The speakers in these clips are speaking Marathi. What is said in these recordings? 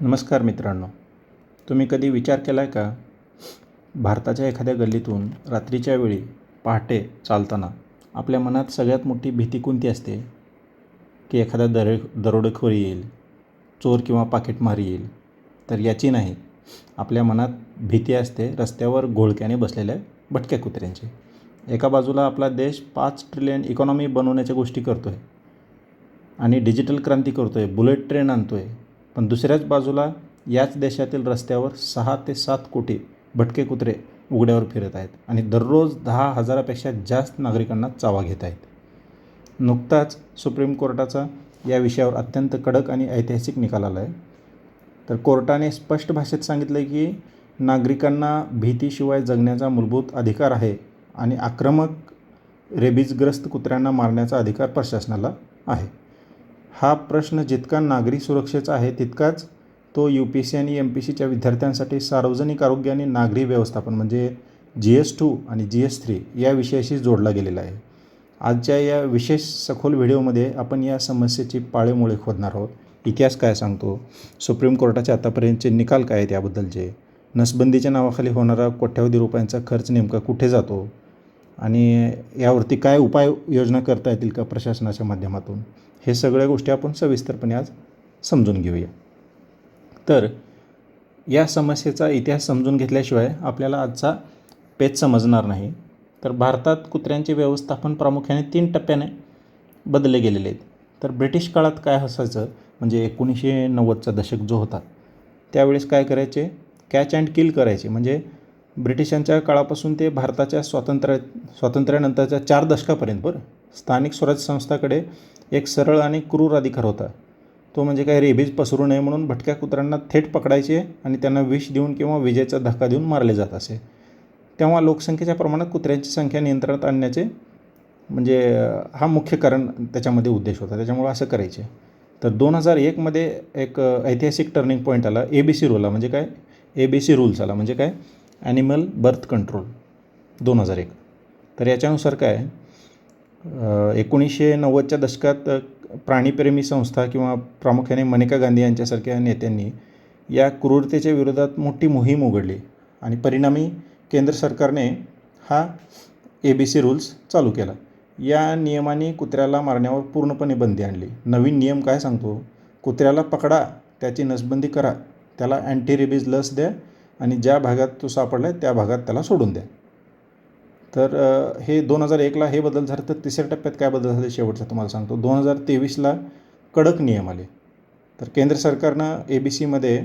नमस्कार मित्रांनो, तुम्ही कधी विचार केला आहे का? भारताच्या एखाद्या गल्लीतून रात्रीच्या वेळी पहाटे चालताना आपल्या मनात सगळ्यात मोठी भीती कोणती असते? की एखादा दरोडेखोर येईल, चोर किंवा पाकीटमार येईल. तर याची नाही, आपल्या मनात भीती असते रस्त्यावर घोळक्याने बसलेल्या भटक्या कुत्र्यांची. एका बाजूला आपला देश 5 ट्रिलियन इकॉनॉमी बनवण्याच्या गोष्टी करतो आहे आणि डिजिटल क्रांती करतो आहे, बुलेट ट्रेन आणतो आहे. पण दुसऱ्याच बाजूला याच देशातील रस्त्यावर 6 ते 7 कोटी भटके कुत्रे उघड्यावर फिरत आहेत आणि दररोज 10,000पेक्षा जास्त नागरिकांना चावा घेत आहेत. नुकताच सुप्रीम कोर्टाचा या विषयावर अत्यंत कडक आणि ऐतिहासिक निकाल आला आहे. तर कोर्टाने स्पष्ट भाषेत सांगितलं आहे की नागरिकांना भीतीशिवाय जगण्याचा मूलभूत अधिकार आहे आणि आक्रमक रेबीजग्रस्त कुत्र्यांना मारण्याचा अधिकार प्रशासनाला आहे. हा प्रश्न जितका नागरी सुरक्षेचा आहे तितकाच तो UPSC आणि MPSCच्या विद्यार्थ्यांसाठी सार्वजनिक आरोग्य आणि नागरी व्यवस्थापन म्हणजे GS2 आणि GS3 या विषयाशी जोडला गेलेला आहे. आजच्या या विशेष सखोल व्हिडिओमध्ये आपण या समस्येची पाळेमुळे खोदणार आहोत. इतिहास काय सांगतो, सुप्रीम कोर्टाचे आतापर्यंतचे निकाल काय आहेत याबद्दलचे, नसबंदीच्या नावाखाली होणारा कोट्यावधी रुपयांचा खर्च नेमका कुठे जातो आणि यावरती काय उपाययोजना करता येतील का प्रशासनाच्या माध्यमातून, हे सगळ्या गोष्टी आपण सविस्तरपणे आज समजून घेऊया. तर या समस्येचा इतिहास समजून घेतल्याशिवाय आपल्याला आजचा पेच समजणार नाही. तर भारतात कुत्र्यांचे व्यवस्थापन प्रामुख्याने 3 टप्प्याने बदलले गेलेले आहेत. तर ब्रिटिश काळात काय असायचं, म्हणजे 1990चा दशक जो होता त्यावेळेस काय करायचे, कॅच अँड किल करायचे. म्हणजे ब्रिटिशांच्या काळापासून ते भारताच्या स्वातंत्र्यानंतरच्या 4 दशकापर्यंत स्थानिक स्वराज्य संस्थाकडे एक सरळ आणि क्रूर अधिकार होता. तो म्हणजे काय, रेबीज पसरू नये म्हणून भटक्या कुत्र्यांना थेट पकडायचे आणि त्यांना विष देऊन किंवा विजेचा धक्का देऊन मारले जात असे. तेव्हा लोकसंख्येच्या प्रमाणात कुत्र्यांची संख्या नियंत्रणात आणण्याचे म्हणजे हा मुख्य कारण त्याच्यामध्ये उद्देश होता, त्याच्यामुळे असं करायचे. तर 2001मध्ये एक ऐतिहासिक टर्निंग पॉईंट आला. ABC रूल म्हणजे काय, ABC रूल्स आला म्हणजे काय, ॲनिमल बर्थ कंट्रोल 2001. तर याच्यानुसार काय, 1990च्या दशकात प्राणीप्रेमी संस्था किंवा प्रामुख्याने मनेका गांधी यांच्यासारख्या नेत्यांनी या क्रूरतेच्या विरोधात मोठी मोहीम उघडली आणि परिणामी केंद्र सरकारने हा ABC रूल्स चालू केला. या नियमाने कुत्र्याला मारण्यावर पूर्णपणे बंदी आणली. नवीन नियम काय सांगतो, कुत्र्याला पकडा, त्याची नसबंदी करा, त्याला अँटी रेबीज लस द्या आणि ज्या भागात तो सापडला आहे त्या भागात त्याला सोडून द्या. तर हे 2001ला हे बदल झाले. तर तिसऱ्या टप्प्यात काय बदल झाले शेवटचा तुम्हाला सांगतो. 2023ला कडक नियम आले. तर केंद्र सरकारनं ABCमध्ये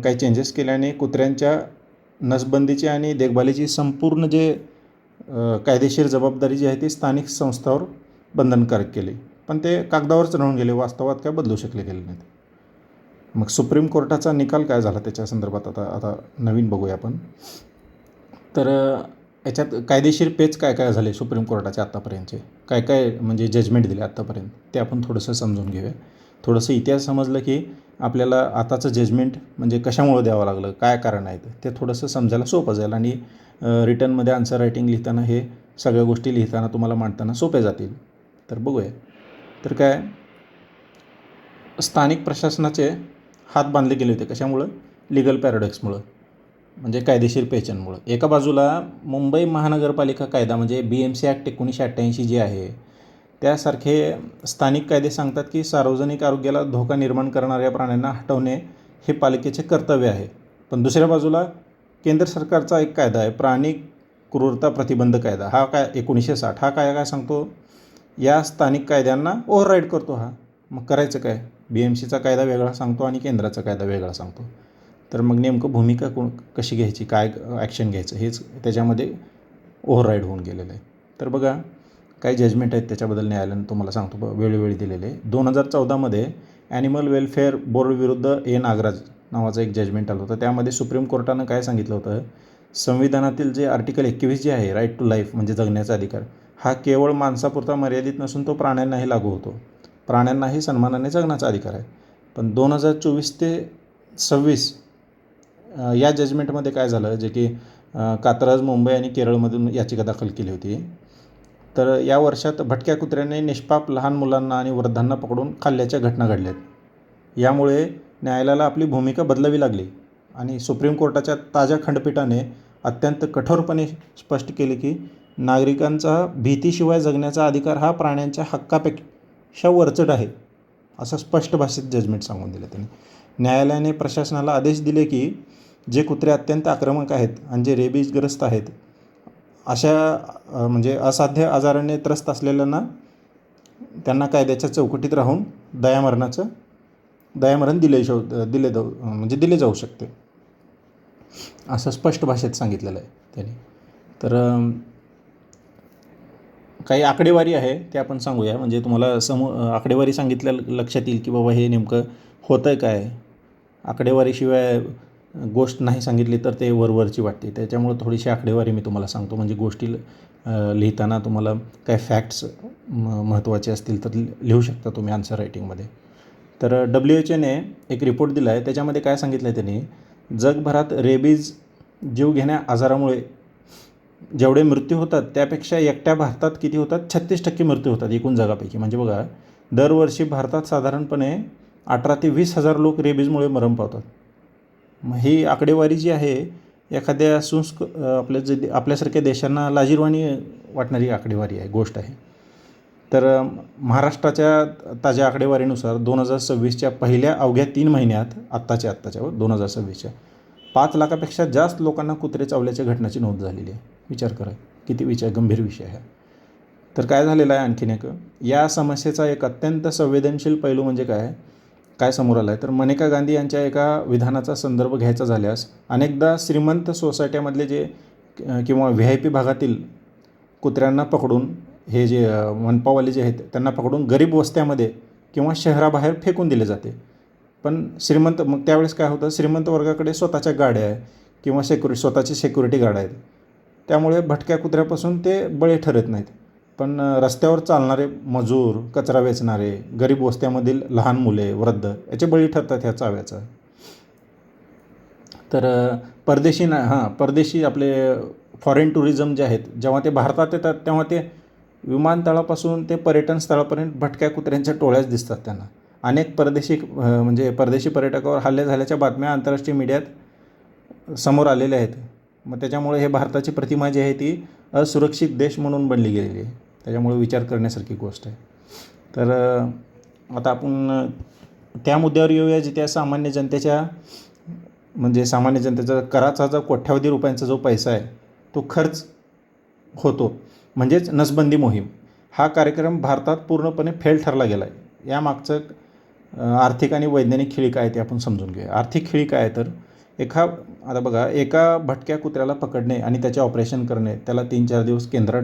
काही चेंजेस केल्याने कुत्र्यांच्या नसबंदीची आणि देखभालीची संपूर्ण जे कायदेशीर जबाबदारी जी आहे ती स्थानिक संस्थांवर बंधनकारक केली. पण ते कागदावरच राहून गेले, वास्तवात काय बदलू शकले गेले नाहीत. मग सुप्रीम कोर्टाचा निकाल काय झाला त्याच्या संदर्भात आता नवीन बघूया आपण. तर याच्यात कायदेशीर पेच काय काय झाले सुप्रीम कोर्टाचे आत्तापर्यंतचे, काय काय म्हणजे जजमेंट दिले आत्तापर्यंत, ते आपण थोडंसं समजून घेऊया. थोडंसं इतिहास समजलं की आपल्याला आताचं जजमेंट म्हणजे कशामुळे द्यावं लागलं, काय कारण आहेत ते थोडंसं समजायला सोपं जाईल आणि रिटर्नमध्ये आन्सर रायटिंग लिहिताना हे सगळ्या गोष्टी लिहिताना तुम्हाला मांडताना सोपे जातील. तर बघूया. तर काय, स्थानिक प्रशासनाचे हात बांधले गेले होते कशामुळं, लिगल पॅराडॉक्समुळं म्हणजे कायदेशीर पेचांमुळं. एका बाजूला मुंबई महानगरपालिका कायदा म्हणजे BMC ॲक्ट 1988 जे आहे त्यासारखे स्थानिक कायदे सांगतात की सार्वजनिक आरोग्याला धोका निर्माण करणाऱ्या प्राण्यांना हटवणे हे पालिकेचे कर्तव्य आहे. पण दुसऱ्या बाजूला केंद्र सरकारचा एक कायदा आहे, प्राणी क्रूरता प्रतिबंध कायदा. हा काय 1960, हा काय सांगतो, या स्थानिक कायद्यांना ओव्हरराईड करतो हा. मग करायचं काय, BMCचा कायदा वेगळा सांगतो आणि केंद्राचा कायदा वेगळा सांगतो. तर मग नेमकं भूमिका कशी घ्यायची, काय ॲक्शन घ्यायचं, हेच त्याच्यामध्ये ओव्हरराईड होऊन गेलेलं आहे. तर बघा काही जजमेंट आहेत त्याच्याबद्दल न्यायालयानं तुम्हाला सांगतो वेळोवेळी दिलेले. 2014मध्ये ॲनिमल वेल्फेअर बोर्ड विरुद्ध नागराज नावाचं एक जजमेंट आलं होतं. त्यामध्ये सुप्रीम कोर्टानं काय सांगितलं होतं, संविधानातील जे आर्टिकल 21 जे आहे, राईट टू लाईफ म्हणजे जगण्याचा अधिकार, हा केवळ माणसापुरता मर्यादित नसून तो प्राण्यांनाही लागू होतो. प्राण्यांनाही सन्मानाने जगण्याचा अधिकार आहे. पण 2024 ते 26 या जजमेंटमध्ये काय झालं, जे की कात्रज, मुंबई आणि केरळमधून याचिका दाखल केली होती. तर या वर्षात भटक्या कुत्र्याने निष्पाप लहान मुलांना आणि वृद्धांना पकडून खाल्ल्याच्या घटना घडल्यात. यामुळे न्यायालयाला आपली भूमिका बदलावी लागली आणि सुप्रीम कोर्टाच्या ताज्या खंडपीठाने अत्यंत कठोरपणे स्पष्ट केले की नागरिकांचा भीतीशिवाय जगण्याचा अधिकार हा प्राण्यांच्या हक्कापेक्षा वरचढ आहे, असं स्पष्ट भाषेत जजमेंट सांगून दिलं त्यांनी. न्यायालयाने प्रशासनाला आदेश दिले की जे कुत्रे अत्यंत आक्रमक आहेत आणि जे रेबीजग्रस्त आहेत, अशा म्हणजे असाध्य आजाराने त्रस्त असलेल्यांना त्यांना कायद्याच्या चौकटीत राहून दयामरण दिले जाऊ शकते, असं स्पष्ट भाषेत सांगितलेलं आहे त्यांनी. तर काही आकडेवारी आहे ते आपण सांगूया, म्हणजे तुम्हाला आकडेवारी सांगितल्या लक्षात येईल की बाबा हे नेमकं होतं आहे काय. आकडेवारीशिवाय गोष्ट नाही सांगितली तर ते वरवरची वाटते, त्याच्यामुळे थोडीशी आकडेवारी मी तुम्हाला सांगतो, म्हणजे गोष्टी लिहिताना तुम्हाला काय फॅक्ट्स महत्त्वाचे असतील तर लिहू शकता तुम्ही आन्सर रायटिंगमध्ये. तर WHO एक रिपोर्ट दिला आहे, त्याच्यामध्ये काय सांगितलं आहे त्यांनी, जगभरात रेबीज जीवघेण्या आजारामुळे जेवढे मृत्यू होतात त्यापेक्षा एकट्या भारतात किती होतात, 36% मृत्यू होतात एकूण जगापैकी. म्हणजे बघा, दरवर्षी भारतात साधारणपणे 18,000 ते 20,000 लोक रेबीजमुळे मरण पावतात. मग ही आकडेवारी जी आहे एखाद्या आपल्यासारख्या देशांना लाजिरवाणी वाटणारी आकडेवारी आहे, गोष्ट आहे. तर महाराष्ट्राच्या ताज्या आकडेवारीनुसार 2026च्या पहिल्या अवघ्या 3 महिन्यात आत्ताच्या 2026च्या 5 लाखापेक्षा जास्त लोकांना कुत्रे चावल्याच्या घटनाची नोंद झालेली आहे. विचार करा किती गंभीर विषय आहे. तर काय झालेलं आहे आणखीन एक, या समस्येचा एक अत्यंत संवेदनशील पैलू म्हणजे काय समोर आला आहे, तर मनेका गांधी यांच्या एका विधानाचा संदर्भ घ्यायचा झाल्यास अनेकदा श्रीमंत सोसायट्यामधले जे किंवा VIP भागातील कुत्र्यांना पकडून, हे जे मनपावाले जे आहेत त्यांना पकडून गरीब वस्त्यामध्ये किंवा शहराबाहेर फेकून दिले जाते. पण मग त्यावेळेस काय होतं, श्रीमंत वर्गाकडे स्वतःच्या गाड्या आहे किंवा स्वतःची सिक्युरिटी गार्ड आहेत, त्यामुळे भटक्या कुत्र्यापासून ते बळी ठरत नाहीत. पण रस्त्यावर चालणारे मजूर, कचरा वेचणारे, गरीब वस्त्यामधील लहान मुले, वृद्ध याचे बळी ठरतात ह्या चाव्याचा. तर परदेशी आपले फॉरेन टुरिझम जे आहेत, जेव्हा ते भारतात येतात तेव्हा ते विमानतळापासून ते पर्यटन स्थळापर्यंत भटक्या कुत्र्यांच्या टोळ्याच दिसतात त्यांना. अनेक परदेशी पर्यटकावर हल्ले झाल्याच्या बातम्या आंतरराष्ट्रीय मीडियात समोर आलेल्या आहेत. मग त्याच्यामुळे हे भारताची प्रतिमा जी आहे ती असुरक्षित देश म्हणून बनली गेलेली आहे. त्याच्यामुळे विचार करण्यासारखी गोष्ट आहे. तर आता आपण त्या मुद्द्यावर येऊया जिथे सामान्य जनतेचा कराचा जो कोट्यावधी रुपयांचा जो पैसा आहे तो खर्च होतो, म्हणजेच नसबंदी मोहीम. हा कार्यक्रम भारतात पूर्णपणे फेल ठरला गेला आहे. यामागचं आर्थिक आणि वैज्ञानिक खिळी काय ते आपण समजून घेऊया. आर्थिक खिळी काय तर, आता बघा, एका भटक्या कुत्र्याला पकडणे आणि त्याचे ऑपरेशन करणे, त्याला 3-4 दिवस केंद्रात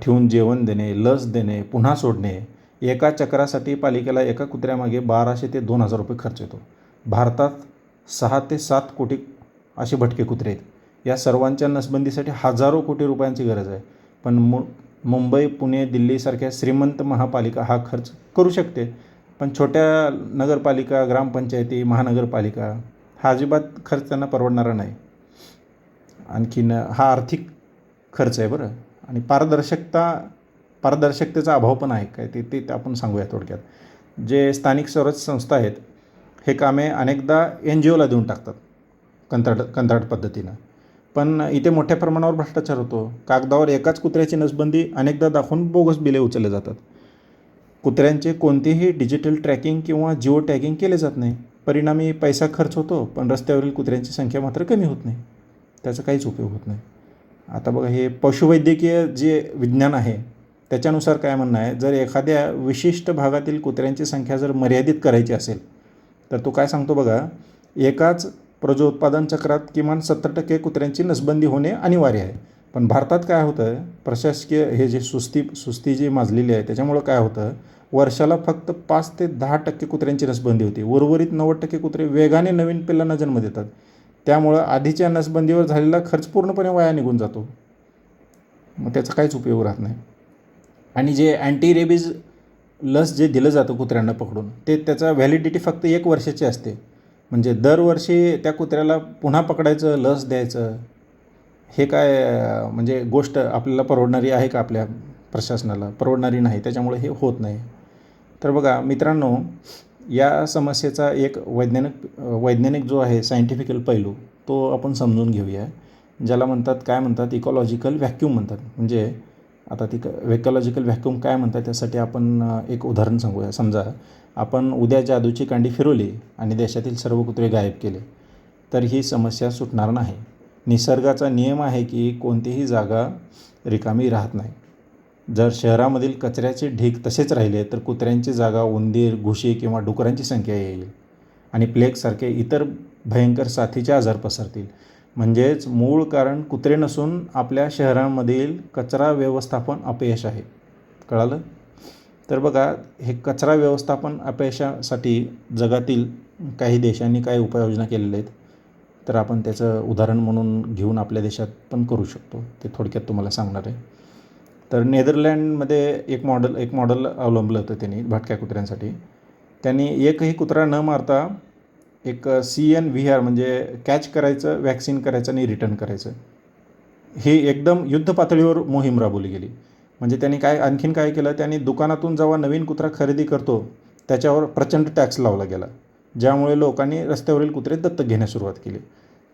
ठेवून जेवण देणे, लस देणे, पुन्हा सोडणे, एका चक्रासाठी पालिकेला एका कुत्र्यामागे 1200 ते 2,000 रुपये खर्च येतो. भारतात 6 ते 7 कोटी असे भटके कुत्रे आहेत. या सर्वांच्या नसबंदीसाठी हजारो कोटी रुपयांची गरज आहे. पण मुंबई, पुणे, दिल्लीसारख्या श्रीमंत महापालिका हा खर्च करू शकते, पण छोट्या नगरपालिका, ग्रामपंचायती, महानगरपालिका हा अजिबात खर्च त्यांना परवडणारा नाही. आणखीन हा आर्थिक खर्च आहे बरं. आणि पारदर्शकतेचा अभाव पण आहे काय ते आपण सांगूया थोडक्यात. जे स्थानिक स्वराज्य संस्था आहेत हे कामे अनेकदा NGOला देऊन टाकतात कंत्राट पद्धतीनं. पण इथे मोठ्या प्रमाणावर भ्रष्टाचार होतो. कागदावर एकाच कुत्र्याची नसबंदी अनेकदा दाखवून बोगस बिले उचलले जातात. कुत्र्यांचे कोणतेही डिजिटल ट्रॅकिंग किंवा जिओ टॅगिंग केले जात नाही. परिणामी पैसा खर्च होतो, पण रस्त्यावरील कुत्र्यांची संख्या मात्र कमी होत नाही. त्याचा काहीच उपयोग होत नाही. आता बघा, हे पशुवैद्यकीय जे विज्ञान आहे त्याच्यानुसार काय म्हणणं आहे, जर एखाद्या विशिष्ट भागातील कुत्र्यांची संख्या जर मर्यादित करायची असेल तर तो काय सांगतो बघा, एकाच प्रजोत्पादन चक्रात किमान 70% कुत्र्यांची नसबंदी होणे अनिवार्य आहे. पण भारतात काय होतं, प्रशासकीय हे जे सुस्ती जी माजलेली आहे त्याच्यामुळं काय होतं, वर्षाला फक्त 5 ते 10% कुत्र्यांची नसबंदी होती. उर्वरित 90% कुत्रे वेगाने नवीन पिल्लांना जन्म देतात. त्यामुळं आधीच्या नसबंदीवर झालेला खर्च पूर्णपणे वाया निघून जातो. मग त्याचा काहीच उपयोग राहत नाही. आणि जे अँटी रेबीज लस जे दिलं जातं कुत्र्यांना पकडून, त्याचा व्हॅलिडिटी फक्त 1 वर्षाची असते. म्हणजे दरवर्षी त्या कुत्र्याला पुन्हा पकडायचं, लस द्यायचं, हे काय म्हणजे गोष्ट आपल्याला परवडणारी आहे का? आपल्या प्रशासनाला परवडणारी नाही. त्याच्यामुळे हे होत नाही. तर बघा मित्रांनो, या समस्येचा एक वैज्ञानिक जो आहे सायंटिफिकल पैलू तो आपण समजून घेऊया, ज्याला काय म्हणतात इकॉलॉजिकल व्हॅक्यूम म्हणतात. म्हणजे आता इकॉलॉजिकल व्हॅक्यूम काय म्हणतात त्यासाठी आपण एक उदाहरण सांगूया. समजा आपण उद्या जादूची कांडी फिरवली आणि देशातील सर्व कुत्रे गायब केले, तर ही समस्या सुटणार नाही. निसर्गाचा नियम आहे की कोणतीही जागा रिकामी राहत नाही. जर शहरामधील कचऱ्याचे ढीग तसेच राहिले तर कुत्र्यांची जागा उंदीर, घुशी किंवा डुकरांची संख्या येईल आणि प्लेगसारखे इतर भयंकर साथीचे आजार पसरतील. म्हणजेच मूळ कारण कुत्रे नसून आपल्या शहरांमधील कचरा व्यवस्थापन अपयश आहे. कळालं? तर बघा, हे कचरा व्यवस्थापन अपयशासाठी जगातील काही देशांनी काही उपाययोजना केलेल्या आहेत. तर आपण त्याचं उदाहरण म्हणून घेऊन आपल्या देशात पण करू शकतो. ते थोडक्यात तुम्हाला सांगणार आहे. तर नेदरलँडमध्ये एक मॉडेल अवलंबलं होतं त्यांनी भटक्या कुत्र्यांसाठी. त्यांनी एकही कुत्रा न मारता एक CNVR म्हणजे कॅच करायचं, वॅक्सिन करायचं आणि रिटर्न करायचं, ही एकदम युद्ध पातळीवर मोहीम राबवली गेली. म्हणजे त्यांनी आणखीन काय केलं, त्यांनी दुकानातून जेव्हा नवीन कुत्रा खरेदी करतो त्याच्यावर प्रचंड टॅक्स लावला गेला, ज्यामुळे लोकांनी रस्त्यावरील कुत्रे दत्तक घेण्यास सुरुवात केली.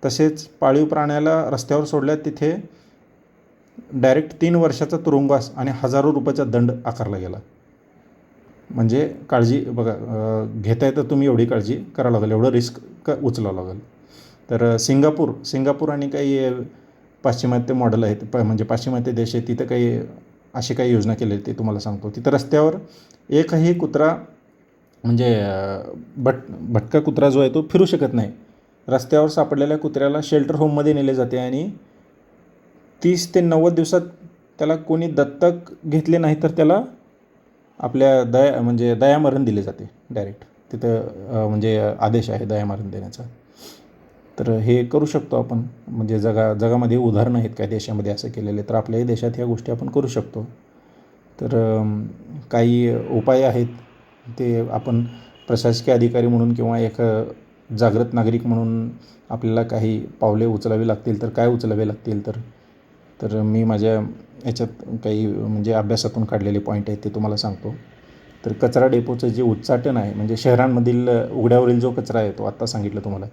तसेच पाळीव प्राण्याला रस्त्यावर सोडल्यात तिथे डायरेक्ट 3 वर्षाचा तुरुंगवास आणि हजारो रुपयाचा दंड आकारला गेला. म्हणजे काळजी बघा, घेताय तर तुम्ही एवढी काळजी करावं लागेल, एवढं रिस्क उचलावं लागेल. तर सिंगापूर आणि काही पाश्चिमात्य मॉडेल आहेत, म्हणजे पाश्चिमात्य देश आहेत, तिथं अशी काही योजना केली ते तुम्हाला सांगतो. तिथं रस्त्यावर एकही कुत्रा म्हणजे भटका कुत्रा जो आहे तो फिरू शकत नाही. रस्त्यावर सापडलेल्या कुत्र्याला शेल्टर होममध्ये नेले जाते आणि 30 ते 90 दिवसात त्याला कोणी दत्तक घेतले नाही तर त्याला आपल्या दयामरण दिले जाते डायरेक्ट. तिथं म्हणजे आदेश आहे दयामरण देण्याचा. तर हे करू शकतो आपण. म्हणजे जगामध्ये उदाहरणं आहेत काही देशामध्ये असं केलेले, तर आपल्याही देशात ह्या गोष्टी आपण करू शकतो. तर काही उपाय आहेत ते आपण प्रशासकीय अधिकारी म्हणून किंवा एक जागृत नागरिक म्हणून आपल्याला काही पावले उचलावी लागतील. तर काय उचलावे लागतील तर मी माझ्या याच्यात काही म्हणजे अभ्यासातून काढलेले पॉईंट आहेत ते तुम्हाला सांगतो. तर कचरा डेपोचं जे उच्चाटन आहे, म्हणजे शहरांमधील उघड्यावरील जो कचरा आहे तो आत्ता सांगितलं तुम्हाला,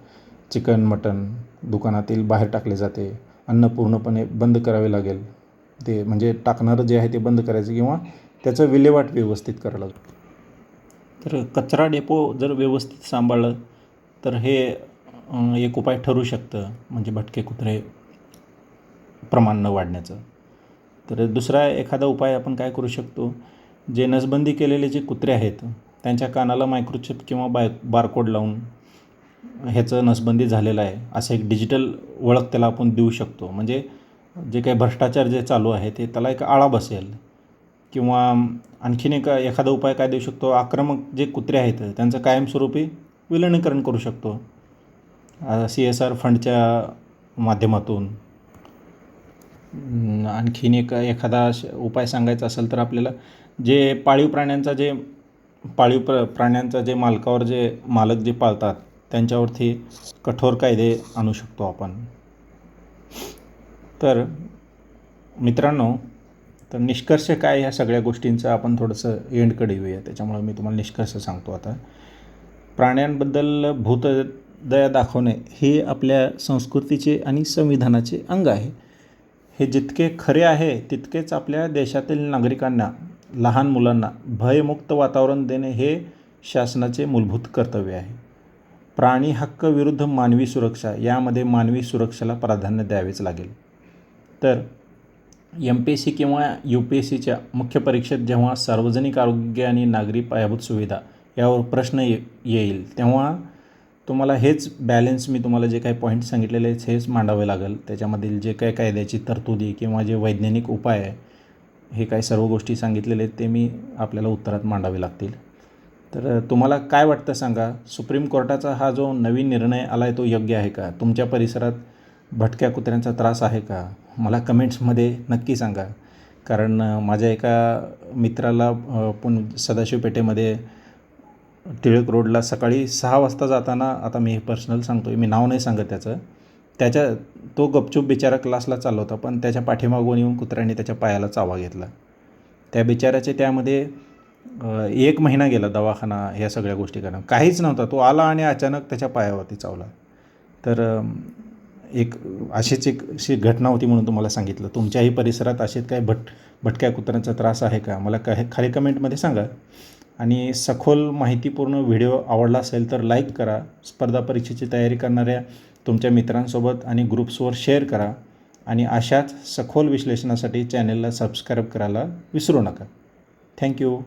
चिकन, मटण दुकानातील बाहेर टाकले जाते, अन्न पूर्णपणे बंद करावे लागेल. ते म्हणजे टाकणारं जे आहे ते बंद करायचं किंवा त्याचं विल्हेवाट व्यवस्थित करायला लागेल. तर कचरा डेपो जर व्यवस्थित सांभाळलं तर हे एक उपाय ठरू शकतं, म्हणजे भटके कुत्रे प्रमाण न वाढण्याचं. तर दुसरा एखादा उपाय आपण काय करू शकतो, जे नसबंदी केलेले जे कुत्रे आहेत त्यांच्या कानाला मायक्रोचिप किंवा बारकोड लावून ह्याचं नसबंदी झालेलं आहे असं एक डिजिटल ओळख त्याला आपण देऊ शकतो. म्हणजे जे काही भ्रष्टाचार जे चालू आहे ते त्याला एक आळा बसेल. किंवा आणखीन एखादा उपाय काय देऊ शकतो, आक्रमक जे कुत्रे आहेत त्यांचं कायमस्वरूपी विलिनीकरण करू शकतो CSR फंडच्या माध्यमातून. आणखीन एखादा उपाय सांगायचा असेल तर आपल्याला जे पाळीव प्राण्यांचा जे मालक जे पाळतात त्यांच्यावरती कठोर कायदे आणू शकतो आपण. तर मित्रांनो, तर निष्कर्ष काय ह्या सगळ्या गोष्टींचं आपण थोडंसं एंडकडे येऊया. त्याच्यामुळे मी तुम्हाला निष्कर्ष सांगतो. आता प्राण्यांबद्दल भूतदया दाखवणे हे आपल्या संस्कृतीचे आणि संविधानाचे अंग आहे. हे जितके खरे आहे तितकेच आपल्या देशातील नागरिकांना, लहान मुलांना भयमुक्त वातावरण देणे हे शासनाचे मूलभूत कर्तव्य आहे. प्राणी हक्क विरुद्ध मानवी सुरक्षा, यामध्ये मानवी सुरक्षेला प्राधान्य द्यावेच लागेल. तर MPSC किंवा UPSCच्या मुख्य परीक्षेत जेव्हा सार्वजनिक आरोग्य आणि नागरी पायाभूत सुविधा यावर प्रश्न येईल तेव्हा तुम्हाला हेच बॅलन्स, मी तुम्हाला जे काही पॉईंट सांगितलेले आहेत हेच मांडावे लागेल. त्याच्यामधील जे काही कायद्याची तरतुदी किंवा जे वैज्ञानिक उपाय आहे, हे काही सर्व गोष्टी सांगितलेले आहेत ते मी आपल्याला उत्तरात मांडावे लागतील. तर तुम्हाला काय वाटतं सांगा, सुप्रीम कोर्टाचा हा जो नवीन निर्णय आला आहे तो योग्य आहे का? तुमच्या परिसरात भटक्या कुत्र्यांचा त्रास आहे का? मला कमेंट्समध्ये नक्की सांगा. कारण माझ्या एका मित्राला सदाशिव पेठेमध्ये टिळक रोडला सकाळी 6 वाजता जाताना, आता मी पर्सनल सांगतो, मी नाव नाही सांगत तो गपचूप बिचारा क्लासला चालला होता, पण त्याच्या पाठीमागून येऊन कुत्र्याने त्याच्या पायाला चावा घेतला. त्या बिचाऱ्याचे त्यामध्ये 1 महिना गेला दवाखाना ह्या सगळ्या गोष्टी करणं, काहीच नव्हता. तो आला आणि अचानक त्याच्या पायावरती चावला. तर अशी घटना होती म्हणून तुम्हाला सांगितलं. तुमच्याही परिसरात असेच काय भटक्या कुत्र्यांचा त्रास आहे का, मला खाली कमेंटमध्ये सांगा. आणि सखोल माहितीपूर्ण व्हिडिओ आवडला असेल तर लाईक करा. स्पर्धा परीक्षेची तयारी करणाऱ्या तुमच्या मित्रांसोबत आणि ग्रुप्सवर शेअर करा. आणि अशाच सखोल विश्लेषणासाठी चॅनलला सबस्क्राईब करायला विसरू नका. थँक्यू.